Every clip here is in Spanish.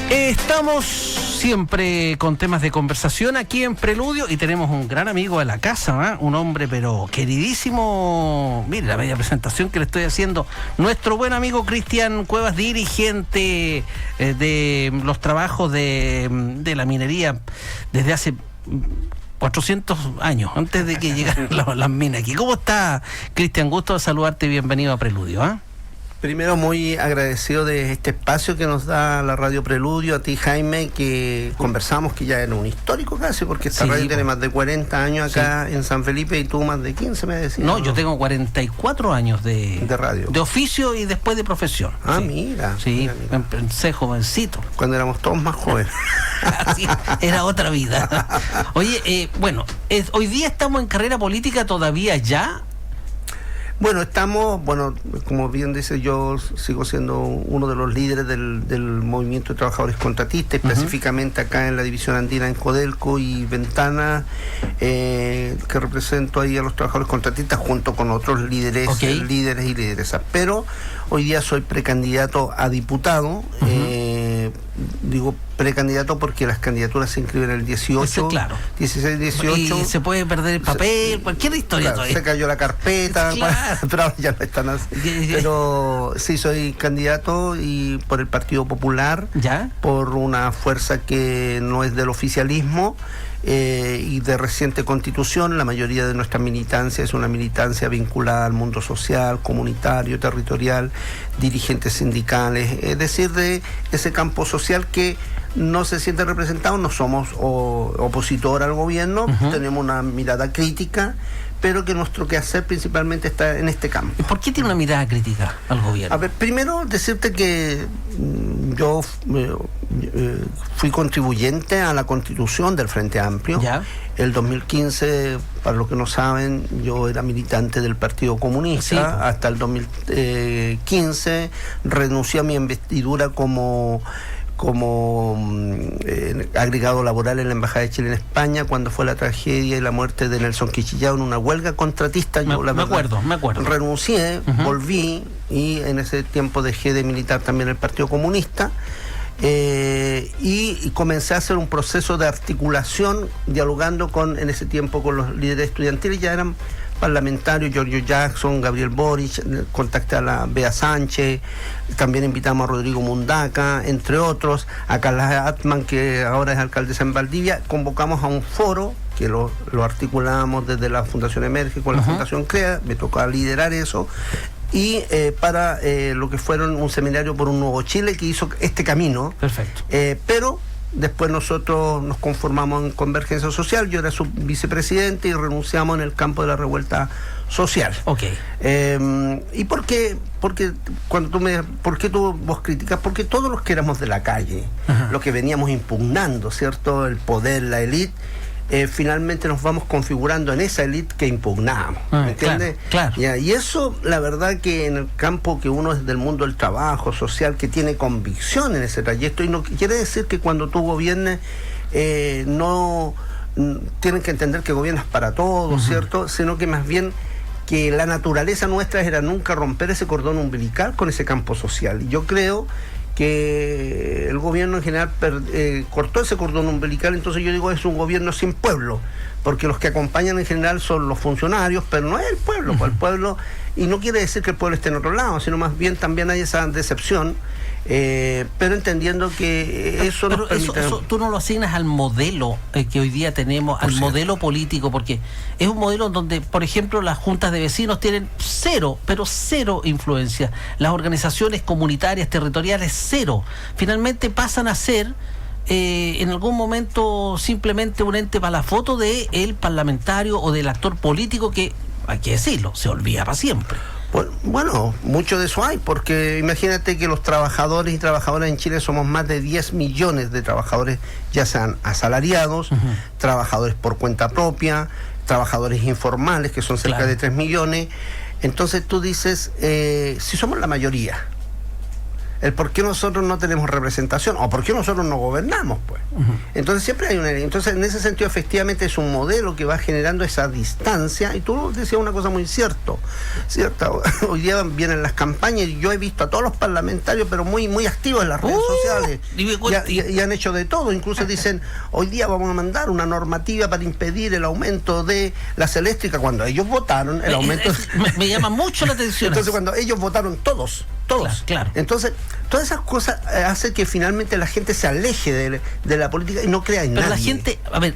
Estamos siempre con temas de conversación aquí en Preludio y tenemos un gran amigo de la casa, ¿eh? Un hombre pero queridísimo. Mire la bella presentación que le estoy haciendo. Nuestro buen amigo Cristian Cuevas, dirigente de los trabajos de la minería desde hace 400 años, antes de que llegaran las minas aquí. ¿Cómo está, Cristian? Gusto de saludarte y bienvenido a Preludio, ¿eh? Primero, muy agradecido de este espacio que nos da la Radio Preludio, a ti, Jaime, que conversamos, que ya era un histórico casi, porque esta radio tiene más de 40 años acá en San Felipe y tú más de 15, me decías. No, yo tengo 44 años de radio. De oficio y después de profesión. Ah, sí. Mira. Sí, empecé jovencito. Cuando éramos todos más jóvenes. Así, era otra vida. Oye, hoy día estamos en carrera política todavía ya. Bueno, como bien dice, yo sigo siendo uno de los líderes del movimiento de trabajadores contratistas, específicamente acá en la división andina en Codelco y Ventana, que represento ahí a los trabajadores contratistas junto con otros líderes y lideresas. Pero hoy día soy precandidato a diputado. Digo precandidato porque las candidaturas se inscriben el 18, eso, claro. 16, 18. Y se puede perder el papel, cualquier historia. Claro, se cayó la carpeta, claro. Pero ahora ya no están así. Pero sí, soy candidato y por el Partido Popular, ¿ya? Por una fuerza que no es del oficialismo. Y de reciente constitución. La mayoría de nuestra militancia es una militancia vinculada al mundo social, comunitario, territorial, dirigentes sindicales, es decir, de ese campo social que no se siente representado. No somos opositor al gobierno, tenemos una mirada crítica, pero que nuestro quehacer principalmente está en este campo. ¿Por qué tiene una mirada crítica al gobierno? A ver, primero decirte que yo fui contribuyente a la constitución del Frente Amplio. ¿Ya? El 2015, para los que no saben, yo era militante del Partido Comunista. Sí. Hasta el 2015 renuncié a mi investidura como agregado laboral en la Embajada de Chile en España cuando fue la tragedia y la muerte de Nelson Quisquillao en una huelga contratista. Me acuerdo. Renuncié, volví y en ese tiempo dejé de militar también el Partido Comunista. Y comencé a hacer un proceso de articulación, dialogando en ese tiempo con los líderes estudiantiles. Ya eran parlamentarios, Giorgio Jackson, Gabriel Boric, contacté a la Bea Sánchez, también invitamos a Rodrigo Mundaca, entre otros, a Carla Atman, que ahora es alcaldesa en Valdivia. Convocamos a un foro que lo articulamos desde la Fundación Emerge con la Fundación CREA, me tocó liderar eso. Y para lo que fueron un seminario por un nuevo Chile que hizo este camino. Perfecto. Pero después nosotros nos conformamos en Convergencia Social, yo era su vicepresidente y renunciamos en el campo de la revuelta social. Ok. ¿Y por qué? Porque vos criticas, porque todos los que éramos de la calle, los que veníamos impugnando, ¿cierto? El poder, la élite, finalmente nos vamos configurando en esa élite que impugnábamos, ¿me entiendes? Claro. Y eso, la verdad que en el campo que uno es del mundo del trabajo social, que tiene convicción en ese trayecto, y no quiere decir que cuando tú gobiernes no tienen que entender que gobiernas para todos, ¿cierto? Sino que más bien que la naturaleza nuestra era nunca romper ese cordón umbilical con ese campo social. Y yo creo que el gobierno en general cortó ese cordón umbilical. Entonces yo digo, es un gobierno sin pueblo, porque los que acompañan en general son los funcionarios, pero no es el pueblo, el pueblo, y no quiere decir que el pueblo esté en otro lado, sino más bien también hay esa decepción, pero entendiendo que eso pero eso tú no lo asignas al modelo que hoy día tenemos, al modelo político, porque es un modelo donde, por ejemplo, las juntas de vecinos tienen cero influencia, las organizaciones comunitarias, territoriales, cero. Finalmente pasan a ser en algún momento simplemente un ente para la foto del parlamentario o del actor político que, hay que decirlo, se olvida para siempre. Bueno, mucho de eso hay, porque imagínate que los trabajadores y trabajadoras en Chile somos más de 10 millones de trabajadores, ya sean asalariados, trabajadores por cuenta propia, trabajadores informales, que son cerca de 3 millones. Entonces tú dices, si somos la mayoría, el por qué nosotros no tenemos representación o por qué nosotros no gobernamos, pues. Entonces siempre hay una... Entonces, en ese sentido, efectivamente, es un modelo que va generando esa distancia. Y tú decías una cosa muy cierta. Hoy día vienen las campañas y yo he visto a todos los parlamentarios, pero muy, muy activos en las redes sociales. Y han hecho de todo. Incluso dicen, hoy día vamos a mandar una normativa para impedir el aumento de las eléctricas. Cuando ellos votaron, el aumento... Me llama mucho la atención. Entonces, cuando ellos votaron todos. Claro. Entonces, todas esas cosas hacen que finalmente la gente se aleje de la política y no crea en nadie. Pero la gente, a ver,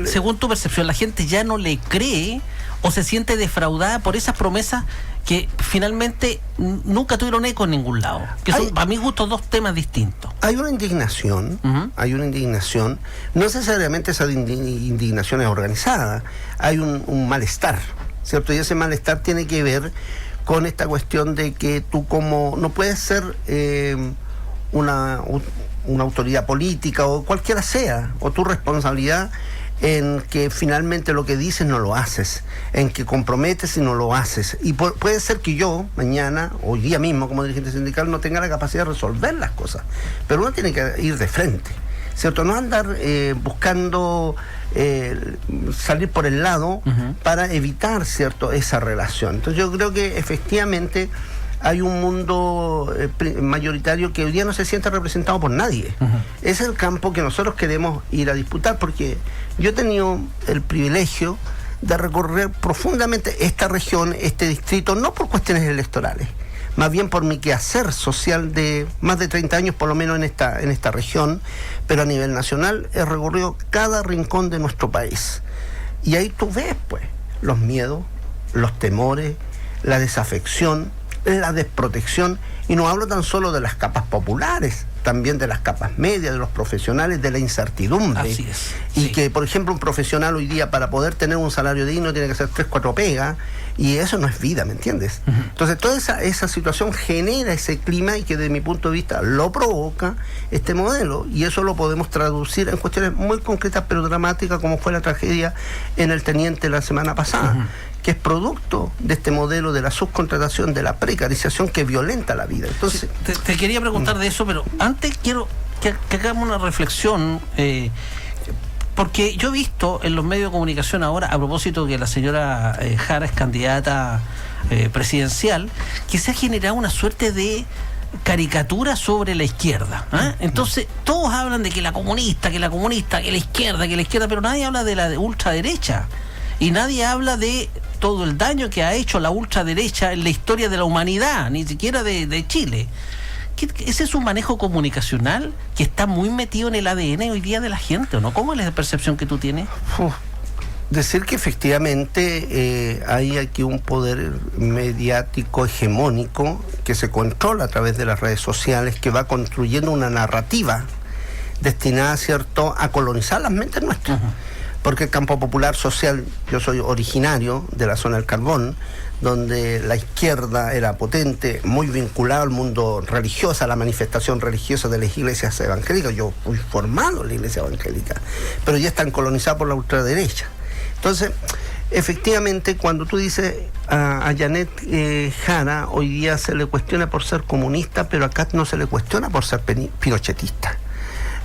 según tu percepción, la gente ya no le cree o se siente defraudada por esas promesas que finalmente nunca tuvieron eco en ningún lado. Que son, a mi gusto, dos temas distintos. Hay una indignación, no necesariamente esa indignación es organizada, hay un malestar, ¿cierto? Y ese malestar tiene que ver con esta cuestión de que tú como no puedes ser una autoridad política o cualquiera sea, o tu responsabilidad en que finalmente lo que dices no lo haces, en que comprometes y no lo haces. Y puede ser que yo mañana, hoy día mismo como dirigente sindical, no tenga la capacidad de resolver las cosas, pero uno tiene que ir de frente, ¿cierto? No andar buscando salir por el lado para evitar, ¿cierto?, esa relación. Entonces yo creo que efectivamente hay un mundo mayoritario que hoy día no se siente representado por nadie. Es el campo que nosotros queremos ir a disputar, porque yo he tenido el privilegio de recorrer profundamente esta región, este distrito, no por cuestiones electorales, más bien por mi quehacer social de más de 30 años por lo menos en esta región, pero a nivel nacional he recorrido cada rincón de nuestro país. Y ahí tú ves, pues, los miedos, los temores, la desafección, la desprotección, y no hablo tan solo de las capas populares, también de las capas medias, de los profesionales, de la incertidumbre. Así es. Y sí. Que, por ejemplo, un profesional hoy día para poder tener un salario digno tiene que hacer 3, 4 pegas, y eso no es vida, ¿me entiendes? Entonces toda esa situación genera ese clima y que desde mi punto de vista lo provoca este modelo, y eso lo podemos traducir en cuestiones muy concretas pero dramáticas, como fue la tragedia en el Teniente la semana pasada, que es producto de este modelo de la subcontratación, de la precarización que violenta la vida. Entonces, te quería preguntar de eso, pero antes quiero que hagamos una reflexión, porque yo he visto en los medios de comunicación ahora, a propósito que la señora Jara es candidata presidencial, que se ha generado una suerte de caricatura sobre la izquierda. Entonces, todos hablan de que la comunista, que la izquierda, pero nadie habla de la ultraderecha. Y nadie habla de todo el daño que ha hecho la ultraderecha en la historia de la humanidad, ni siquiera de Chile. ¿Ese es un manejo comunicacional que está muy metido en el ADN hoy día de la gente, o no? ¿Cómo es la percepción que tú tienes? Decir que efectivamente hay aquí un poder mediático hegemónico que se controla a través de las redes sociales, que va construyendo una narrativa destinada, ¿cierto?, a colonizar las mentes nuestras. Porque el campo popular social, yo soy originario de la zona del Carbón, donde la izquierda era potente, muy vinculada al mundo religioso, a la manifestación religiosa de las iglesias evangélicas. Yo fui formado en la iglesia evangélica, pero ya están colonizadas por la ultraderecha. Entonces, efectivamente, cuando tú dices a Janet Jara, hoy día se le cuestiona por ser comunista, pero acá no se le cuestiona por ser pinochetista,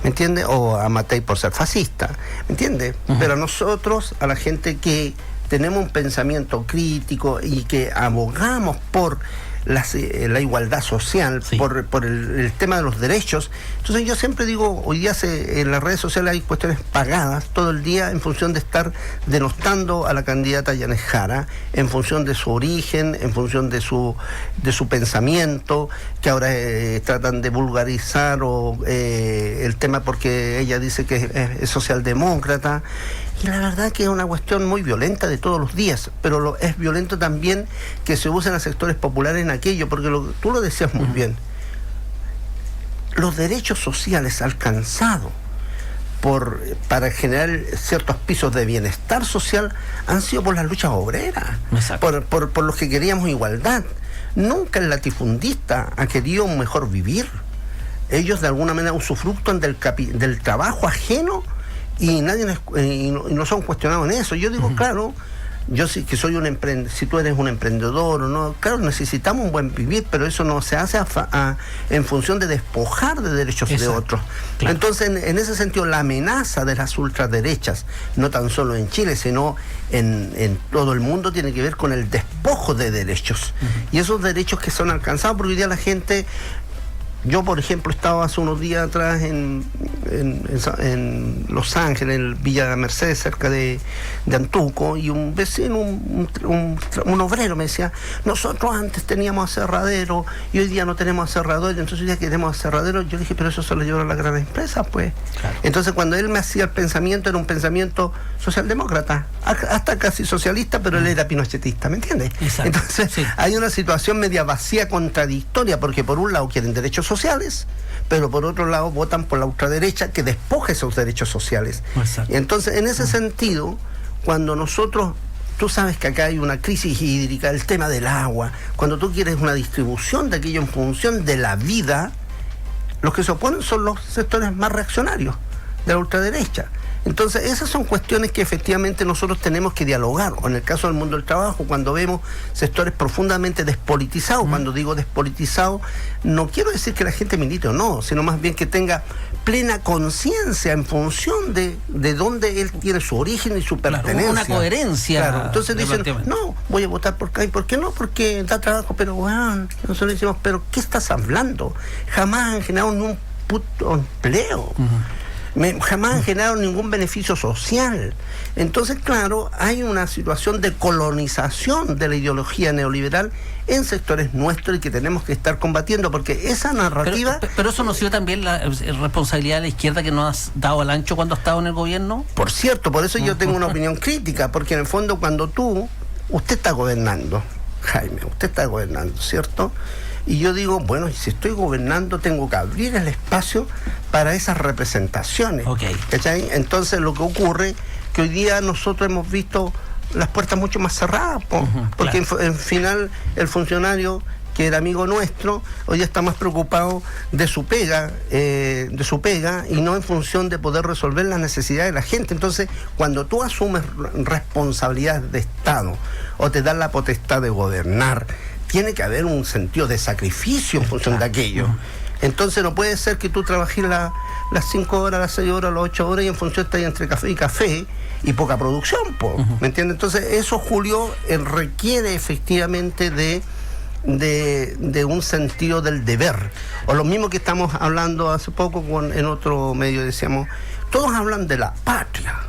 ¿me entiendes? O a Matei por ser fascista, ¿me entiendes? Pero a nosotros, a la gente que tenemos un pensamiento crítico y que abogamos por la igualdad social, sí, por el tema de los derechos. Entonces yo siempre digo, hoy día en las redes sociales hay cuestiones pagadas todo el día en función de estar denostando a la candidata Janet Jara, en función de su origen, en función de su pensamiento, que ahora tratan de vulgarizar el tema porque ella dice que es socialdemócrata. Y la verdad que es una cuestión muy violenta de todos los días, pero es violento también que se usen a sectores populares en aquello, porque tú lo decías muy bien. Los derechos sociales alcanzados para generar ciertos pisos de bienestar social han sido por las luchas obreras, por los que queríamos igualdad. Nunca el latifundista ha querido un mejor vivir. Ellos de alguna manera usufructan del trabajo ajeno y nadie no son cuestionados en eso. Yo digo, claro, yo sí que soy un emprendedor, si tú eres un emprendedor o no, claro, necesitamos un buen vivir, pero eso no se hace en función de despojar de derechos de otros. Claro. Entonces, en ese sentido, la amenaza de las ultraderechas, no tan solo en Chile, sino en todo el mundo, tiene que ver con el despojo de derechos. Y esos derechos que son alcanzados, porque hoy día la gente... Yo, por ejemplo, estaba hace unos días atrás en Los Ángeles, en Villa Mercedes, cerca de Antuco, y un vecino, un obrero me decía, nosotros antes teníamos aserradero y hoy día no tenemos aserradero, entonces hoy día queremos aserradero. Yo le dije, pero eso se lo llevaron a las grandes empresas, pues. Claro. Entonces, cuando él me hacía el pensamiento, era un pensamiento socialdemócrata, hasta casi socialista, pero él era pinochetista, ¿me entiendes? Exacto. Entonces, sí, hay una situación media vacía, contradictoria, porque por un lado quieren derechos sociales, pero por otro lado votan por la ultraderecha que despoja esos derechos sociales. Exacto. Entonces, en ese sentido, cuando nosotros, tú sabes que acá hay una crisis hídrica, el tema del agua, cuando tú quieres una distribución de aquello en función de la vida, los que se oponen son los sectores más reaccionarios de la ultraderecha. Entonces, esas son cuestiones que efectivamente nosotros tenemos que dialogar. O en el caso del mundo del trabajo, cuando vemos sectores profundamente despolitizados, cuando digo despolitizados, no quiero decir que la gente milite o no, sino más bien que tenga plena conciencia en función de dónde él tiene su origen y su pertenencia. Una coherencia. Claro. Entonces dicen, no, voy a votar por acá. ¿Y por qué no? Porque da trabajo. Pero, bueno, nosotros decimos, ¿pero qué estás hablando? Jamás han generado ni un puto empleo. Jamás han generado ningún beneficio social. Entonces, claro, hay una situación de colonización de la ideología neoliberal en sectores nuestros y que tenemos que estar combatiendo, porque esa narrativa... Pero eso no ha sido también la responsabilidad de la izquierda que nos has dado al ancho cuando ha estado en el gobierno. Por cierto, por eso yo tengo una opinión crítica, porque en el fondo cuando usted está gobernando, Jaime, usted está gobernando, ¿cierto? Y yo digo, bueno, si estoy gobernando, tengo que abrir el espacio para esas representaciones. Okay. ¿Cachai? Entonces lo que ocurre, que hoy día nosotros hemos visto las puertas mucho más cerradas, porque claro, en final el funcionario que era amigo nuestro, hoy día está más preocupado de su pega y no en función de poder resolver las necesidades de la gente. Entonces, cuando tú asumes responsabilidades de Estado o te dan la potestad de gobernar, tiene que haber un sentido de sacrificio en función de aquello. Entonces no puede ser que tú trabajes las 5 horas, las 6 horas, las 8 horas y en función estás entre café y café y poca producción, ¿me entiendes? Entonces eso, Julio, requiere efectivamente de un sentido del deber. O lo mismo que estamos hablando hace poco en otro medio, decíamos, todos hablan de la patria.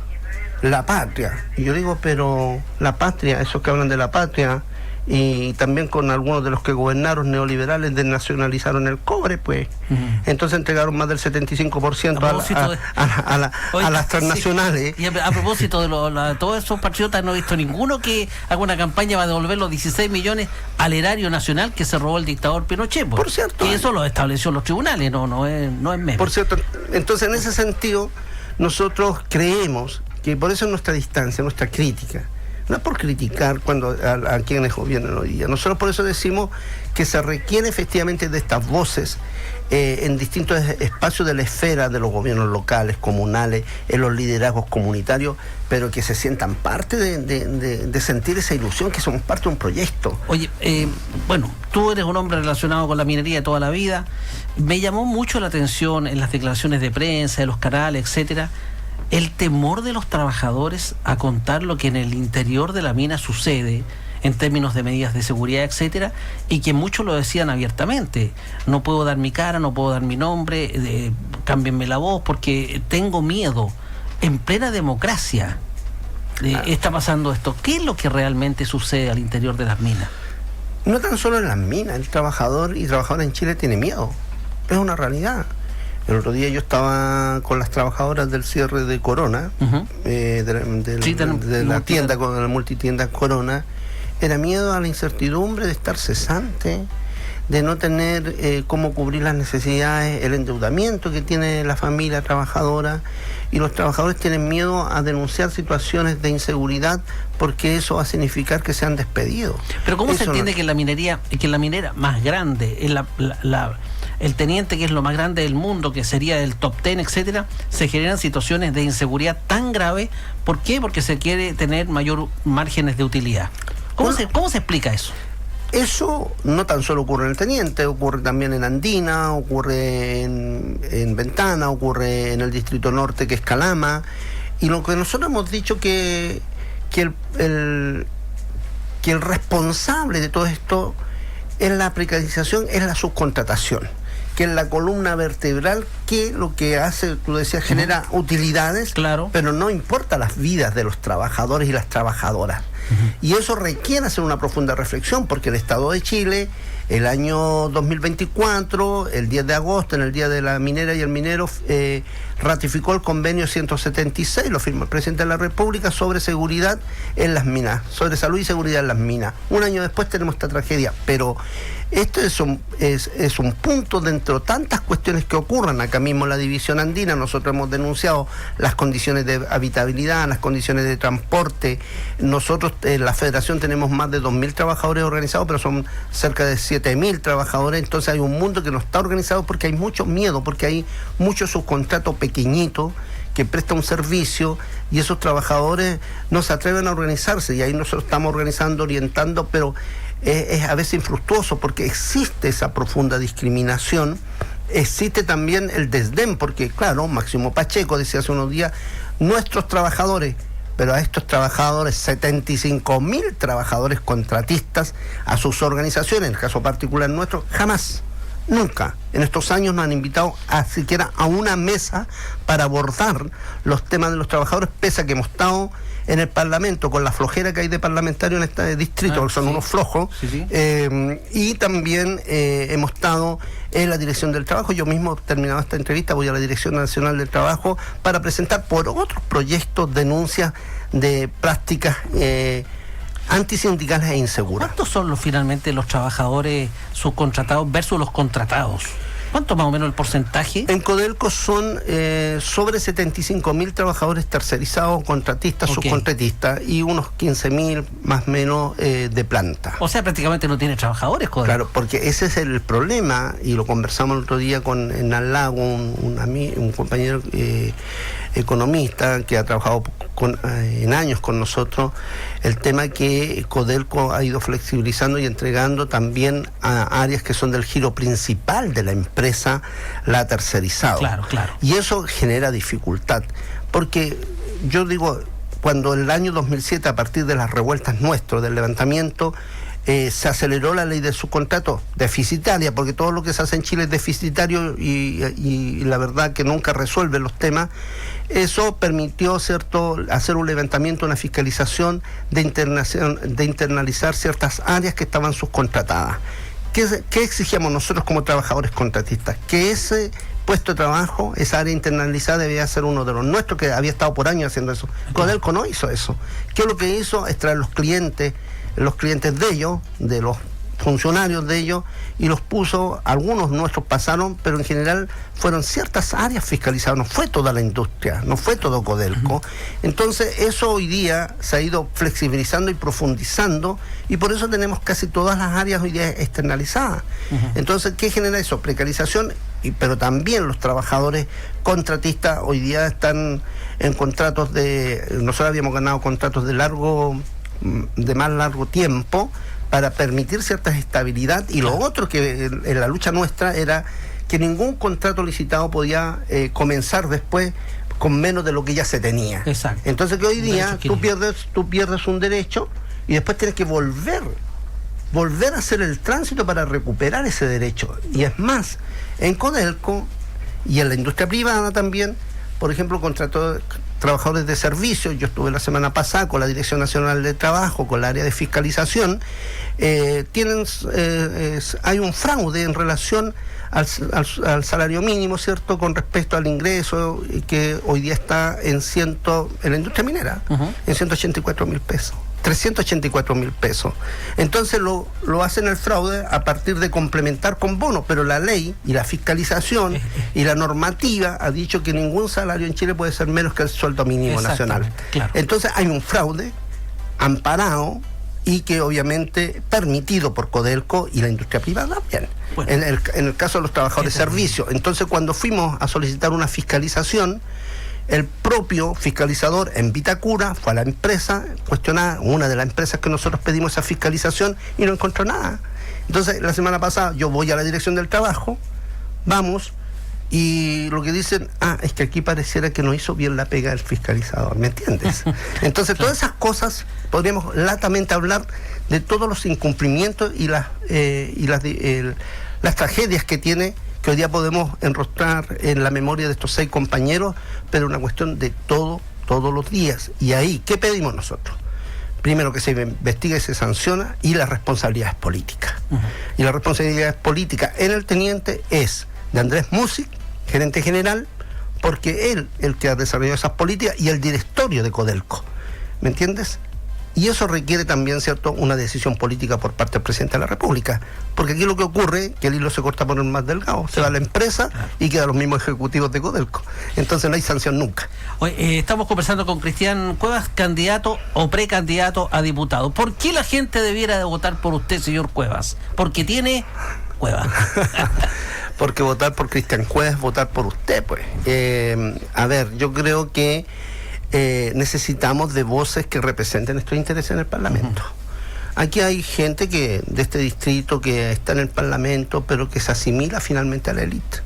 Y yo digo, pero la patria, esos que hablan de la patria, y también con algunos de los que gobernaron neoliberales desnacionalizaron el cobre, pues. Entonces entregaron más del 75% a las transnacionales. Sí. Y a propósito de todos esos patriotas, no he visto ninguno que haga una campaña para devolver los 16 millones al erario nacional que se robó el dictador Pinochet. Por cierto. Que eso lo estableció los tribunales, no es meme. Por cierto, entonces en ese sentido, nosotros creemos que por eso nuestra distancia, nuestra crítica, no es por criticar a quienes gobiernan hoy día. Nosotros por eso decimos que se requiere efectivamente de estas voces en distintos espacios de la esfera de los gobiernos locales, comunales, en los liderazgos comunitarios, pero que se sientan parte de sentir esa ilusión que somos parte de un proyecto. Oye, bueno, tú eres un hombre relacionado con la minería toda la vida. Me llamó mucho la atención en las declaraciones de prensa, de los canales, etcétera, el temor de los trabajadores a contar lo que en el interior de la mina sucede en términos de medidas de seguridad, etcétera, y que muchos lo decían abiertamente: no puedo dar mi cara, no puedo dar mi nombre, cámbienme la voz porque tengo miedo. En plena democracia está pasando esto. ¿Qué es lo que realmente sucede al interior de las minas? No tan solo en las minas, el trabajador y trabajadora en Chile tiene miedo, es una realidad. El otro día yo estaba con las trabajadoras del cierre de Corona, de la tienda, con la multitienda Corona. Era miedo a la incertidumbre de estar cesante, de no tener cómo cubrir las necesidades, el endeudamiento que tiene la familia trabajadora, y los trabajadores tienen miedo a denunciar situaciones de inseguridad porque eso va a significar que sean despedidos. Pero ¿cómo se entiende que en la minera más grande, en el teniente, que es lo más grande del mundo, que sería el top 10, etcétera, se generan situaciones de inseguridad tan graves. ¿Por qué? Porque se quiere tener mayor márgenes de utilidad. ¿Cómo se explica eso? Eso no tan solo ocurre en el teniente, ocurre también en Andina, ocurre en Ventana, ocurre en el Distrito Norte, que es Calama, y lo que nosotros hemos dicho que el responsable de todo esto es la precarización, es la subcontratación, que es la columna vertebral, que lo que hace, tú decías, genera utilidades, claro, pero no importa las vidas de los trabajadores y las trabajadoras. Y eso requiere hacer una profunda reflexión, porque el Estado de Chile, el año 2024, el 10 de agosto, en el Día de la Minera y el Minero, ratificó el convenio 176, lo firmó el presidente de la República, sobre seguridad en las minas, sobre salud y seguridad en las minas. Un año después tenemos esta tragedia, pero esto es un punto dentro de tantas cuestiones que ocurren. Acá mismo en la división andina nosotros hemos denunciado las condiciones de habitabilidad, las condiciones de transporte. Nosotros en la federación tenemos más de 2.000 trabajadores organizados, pero son cerca de 7.000 trabajadores. Entonces hay un mundo que no está organizado porque hay mucho miedo, porque hay mucho subcontrato pequeñito que presta un servicio, y esos trabajadores no se atreven a organizarse, y ahí nosotros estamos organizando, orientando, pero es a veces infructuoso porque existe esa profunda discriminación. Existe también el desdén, porque claro, Máximo Pacheco decía hace unos días, nuestros trabajadores, pero a estos trabajadores, 75.000 trabajadores contratistas, a sus organizaciones, en el caso particular nuestro, jamás, nunca en estos años nos han invitado a siquiera a una mesa para abordar los temas de los trabajadores, pese a que hemos estado en el Parlamento con la flojera que hay de parlamentarios en este distrito, que son unos flojos, y también hemos estado en la Dirección del Trabajo. Yo mismo, terminado esta entrevista, voy a la Dirección Nacional del Trabajo para presentar por otros proyectos denuncias de prácticas antisindicales e inseguras. ¿Cuántos son finalmente los trabajadores subcontratados versus los contratados? ¿Cuánto más o menos el porcentaje? En Codelco son sobre 75.000 trabajadores tercerizados, contratistas, subcontratistas, y unos 15.000 más o menos de planta. O sea, prácticamente no tiene trabajadores, Codelco. Claro, porque ese es el problema, y lo conversamos el otro día en Al Lago, un compañero economista que ha trabajado en años con nosotros, el tema que Codelco ha ido flexibilizando y entregando también a áreas que son del giro principal de la empresa, la ha tercerizado. Claro. Y eso genera dificultad, porque yo digo, cuando en el año 2007, a partir de las revueltas nuestras, del levantamiento, se aceleró la ley de subcontrato deficitaria, porque todo lo que se hace en Chile es deficitario y la verdad que nunca resuelve los temas. Eso permitió, ¿cierto?, hacer un levantamiento, una fiscalización de internalizar ciertas áreas que estaban subcontratadas. ¿Qué exigíamos nosotros como trabajadores contratistas? Que ese puesto de trabajo, esa área internalizada, debía ser uno de los nuestros, que había estado por años haciendo eso. Codelco no hizo eso. ¿Qué es lo que hizo? Es traer los clientes de ellos, de los funcionarios de ellos, y los puso, algunos nuestros pasaron, pero en general fueron ciertas áreas fiscalizadas, no fue toda la industria, no fue todo Codelco. Entonces eso hoy día se ha ido flexibilizando y profundizando, y por eso tenemos casi todas las áreas hoy día externalizadas. Entonces, ¿qué genera eso? Precarización, pero también los trabajadores contratistas hoy día están en contratos nosotros habíamos ganado contratos de más largo tiempo, para permitir cierta estabilidad, y lo otro que en la lucha nuestra era que ningún contrato licitado podía comenzar después con menos de lo que ya se tenía. Exacto. Entonces que hoy día tú pierdes un derecho y después tienes que volver a hacer el tránsito para recuperar ese derecho. Y es más, en Codelco y en la industria privada también, por ejemplo, contrató trabajadores de servicio. Yo estuve la semana pasada con la Dirección Nacional de Trabajo, con la área de fiscalización. Hay un fraude en relación al salario mínimo, ¿cierto?, con respecto al ingreso, que hoy día está en la industria minera, en 184.000 pesos. 384.000 pesos. Entonces lo hacen el fraude a partir de complementar con bonos, pero la ley y la fiscalización y la normativa ha dicho que ningún salario en Chile puede ser menos que el sueldo mínimo nacional. Claro. Entonces hay un fraude amparado y que obviamente permitido por Codelco y la industria privada también. Bueno, en el caso de los trabajadores de servicio. Entonces, cuando fuimos a solicitar una fiscalización, el propio fiscalizador en Vitacura fue a la empresa, cuestionada, una de las empresas que nosotros pedimos esa fiscalización, y no encontró nada. Entonces, la semana pasada yo voy a la dirección del trabajo, vamos, y lo que dicen, es que aquí pareciera que no hizo bien la pega del fiscalizador, ¿me entiendes? Entonces, todas esas cosas, podríamos latamente hablar de todos los incumplimientos y las tragedias que tiene, que hoy día podemos enrostrar en la memoria de estos 6 compañeros, pero una cuestión de todos los días. Y ahí, ¿qué pedimos nosotros? Primero, que se investigue y se sanciona, y la responsabilidad es política. Y la responsabilidad política en el teniente es de Andrés Music, gerente general, porque él, el que ha desarrollado esas políticas, y el directorio de Codelco, ¿me entiendes? Y eso requiere también, ¿cierto?, una decisión política por parte del presidente de la República, porque aquí lo que ocurre, que el hilo se corta por el más delgado, se va a la empresa y quedan los mismos ejecutivos de Codelco, entonces no hay sanción nunca. Hoy, estamos conversando con Cristian Cuevas, candidato o precandidato a diputado. ¿Por qué la gente debiera de votar por usted, señor Cuevas? Porque tiene Cuevas. Porque votar por Cristian Cuevas es votar por usted, pues. A ver, yo creo que necesitamos de voces que representen nuestros intereses en el Parlamento. Aquí hay gente de este distrito que está en el Parlamento, pero que se asimila finalmente a la élite.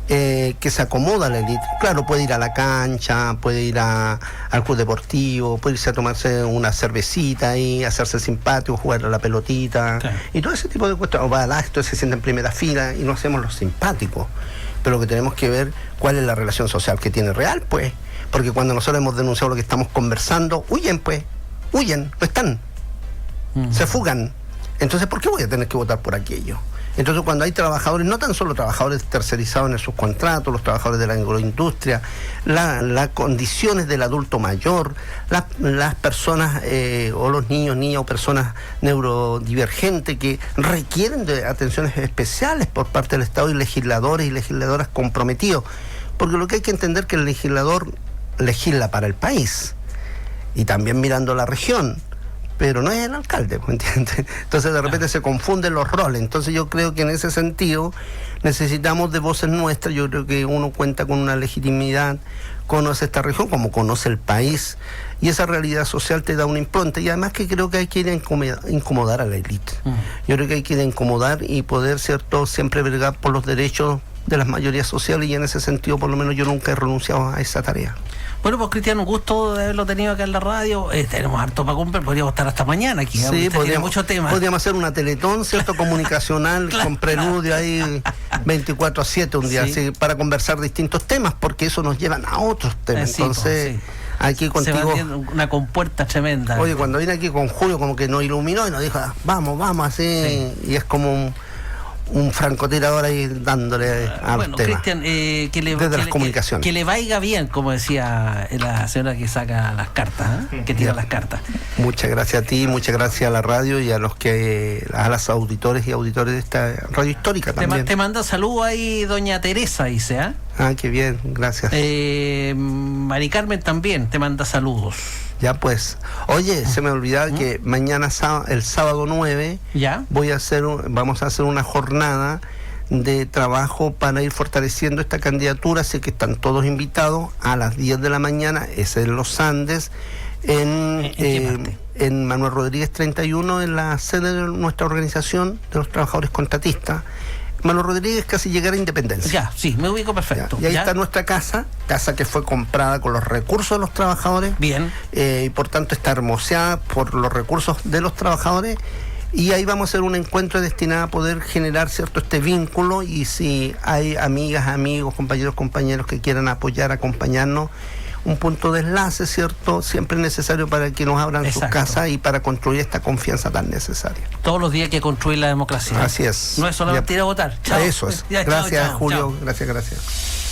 Que se acomoda a la élite. Claro, puede ir a la cancha, puede ir al club deportivo, puede irse a tomarse una cervecita ahí, hacerse simpático, jugar a la pelotita, y todo ese tipo de cuestiones. O va al acto, se sienta en primera fila y no hacemos los simpáticos. Pero lo que tenemos que ver, cuál es la relación social que tiene real, pues. Porque cuando nosotros hemos denunciado lo que estamos conversando, huyen, no están. Se fugan. Entonces, ¿por qué voy a tener que votar por aquello? Entonces, cuando hay trabajadores, no tan solo trabajadores tercerizados en sus contratos, los trabajadores de la agroindustria, las condiciones del adulto mayor, las personas o los niñas o personas neurodivergentes que requieren de atenciones especiales por parte del Estado, y legisladores y legisladoras comprometidos. Porque lo que hay que entender es que el legislador legisla para el país y también mirando la región, pero no es el alcalde, ¿me entiendes? Entonces de repente se confunden los roles. Entonces yo creo que en ese sentido necesitamos de voces nuestras. Yo creo que uno cuenta con una legitimidad, conoce esta región como conoce el país, y esa realidad social te da una impronta. Y además que creo que hay que ir a incomodar a la élite. Yo creo que hay que ir a incomodar y poder, ¿cierto?, siempre velar por los derechos de las mayorías sociales, y en ese sentido por lo menos yo nunca he renunciado a esa tarea. Bueno, pues Cristian, un gusto de haberlo tenido acá en la radio. Tenemos harto para comprar, podríamos estar hasta mañana aquí. Sí, podríamos hacer una teletón, ¿cierto?, comunicacional, con preludio ahí 24/7 un día, así, para conversar distintos temas, porque eso nos llevan a otros temas. Entonces, aquí contigo... Se va una compuerta tremenda. Oye, cuando vine aquí con Julio, como que nos iluminó y nos dijo, vamos, así, y es como un francotirador ahí dándole al tema. Cristian, desde las comunicaciones. Que le vaya bien, como decía la señora que saca las cartas, que tira las cartas. Muchas gracias a ti, muchas gracias a la radio y a las auditores y auditores de esta radio histórica también. Te manda saludos ahí doña Teresa, dice, qué bien, gracias. Mari Carmen también te manda saludos. Ya pues, oye, se me olvidaba que mañana, el sábado 9, vamos a hacer una jornada de trabajo para ir fortaleciendo esta candidatura, así que están todos invitados a las 10 de la mañana, es en Los Andes, en Manuel Rodríguez 31, en la sede de nuestra organización de los trabajadores contratistas. Manuel Rodríguez, casi llegar a Independencia. Ya, sí, me ubico perfecto. Y ahí está nuestra casa que fue comprada con los recursos de los trabajadores. Bien. Y por tanto está hermoseada por los recursos de los trabajadores. Y ahí vamos a hacer un encuentro destinado a poder generar, ¿cierto?, este vínculo. Y si hay amigas, amigos, compañeros que quieran apoyar, acompañarnos, un punto de enlace, ¿cierto?, siempre es necesario para que nos abran sus casas y para construir esta confianza tan necesaria. Todos los días hay que construir la democracia. Así es. No es solamente ir a votar. Chao. Eso es. Gracias, Julio. Chao. Gracias.